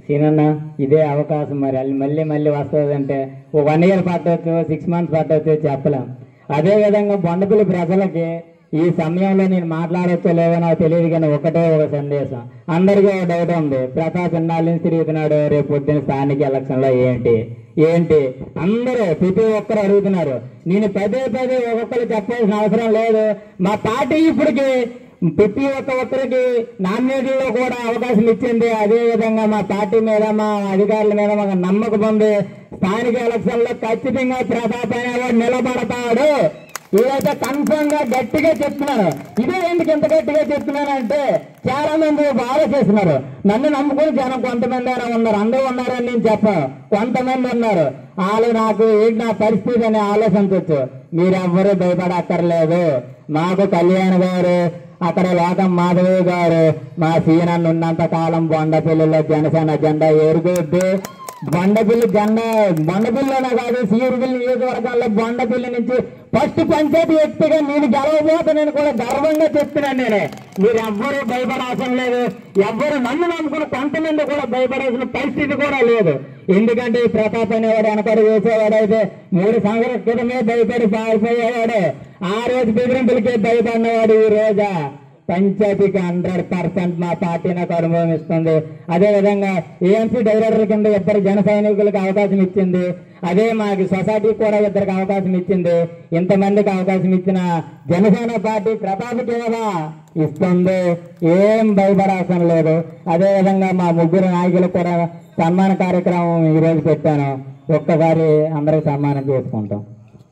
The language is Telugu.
సీనన్న ఇదే అవకాశం, మరి మళ్ళీ మళ్ళీ వస్తుందంటే 1 year పట్టవచ్చు, 6 months పట్టవచ్చు, చెప్పలేం. అదేవిధంగా బొండపల్లి ప్రజలకి ఈ సమయంలో నేను మాట్లాడవచ్చో లేదో నాకు తెలియదు, కానీ ఒకటే ఒక సందేశం. అందరికీ ఒక డౌట్ ఉంది, ప్రతాప్ ఇన్నాళ్ళ నుంచి తిరుగుతున్నాడు, రేపు పొద్దున్న స్థానిక ఎలక్షన్లో ఏంటి అందరూ ప్రతి ఒక్కరు అడుగుతున్నారు. నేను పదే ఒక్కొక్కరు చెప్పాల్సిన అవసరం లేదు. మా పార్టీ ఇప్పటికి ప్రతి ఒక్కరికి నామినేషన్లో కూడా అవకాశం ఇచ్చింది. అదేవిధంగా మా పార్టీ మీద, మా అధికారుల మీద మాకు నమ్మకం ఉంది. స్థానిక ఎలక్షన్లో ఖచ్చితంగా ప్రతాప్ అనేవాడు నిలబడతాడు. ఇదైతే కన్ఫర్మ్ గా గట్టిగా చెప్తున్నారు. ఇదే ఎందుకు ఇంత గట్టిగా చెప్తున్నానంటే చాలా మంది బాగా చేస్తున్నారు. నన్ను నమ్ముకుని జనం కొంతమంది అయినా ఉన్నారు, అందరూ ఉన్నారని నేను చెప్పాను, కొంతమంది ఉన్నారు. వాళ్ళు నాకు ఏంటి నా పరిస్థితి అని ఆలోచించవచ్చు. మీరెవ్వరూ భయపడక్కర్లేదు. మాకు కళ్యాణ్ గారు, అక్కడ లోకం మాధవి గారు, మా సీనన్న ఉన్నంత కాలం బొండపల్లిలో జనసేన జెండా ఎరుగుద్దు. బొండపల్లిలోనే కాదు, సీరుగుల్లి నియోజకవర్గాల్లో బొండపల్లి నుంచి ఫస్ట్ పంచాయతీ వ్యక్తిగా నేను గెలవబోతానని కూడా గర్వంగా చెప్తున్నాను. మీరు ఎవ్వరూ భయపడాల్సిన లేదు. ఎవ్వరు నన్ను నమ్ముకుని కొంతమంది కూడా భయపడాల్సిన పరిస్థితి కూడా లేదు. ఎందుకంటే ఈ ప్రతాప్ అనేవాడు వెనకడు వేసేవాడైతే 3 సంవత్సరాల క్రితమే భయపడి పారిపోయేవాడు. ఆ రోజు బెదిరింపులకే భయపడినవాడు ఈ రోజా పంచాయతీకి 100% మా పార్టీ నాకు అనుభవం ఇస్తుంది. అదేవిధంగా ఏఎంసీ డైరెక్టర్ల కింద 2 జన సైనికులకు అవకాశం ఇచ్చింది. అదే మాకు సొసైటీకి కూడా 2 అవకాశం ఇచ్చింది. ఇంతమందికి అవకాశం ఇచ్చిన జనసేన పార్టీ ప్రతాప్కి ఎలా ఇస్తుంది, ఏం భయపడాల్సిన లేదు. అదేవిధంగా మా 3 నాయకులకు కూడా సన్మాన కార్యక్రమం ఈరోజు పెట్టాను. ఒక్కసారి అందరికి సన్మానం చేసుకుంటాం.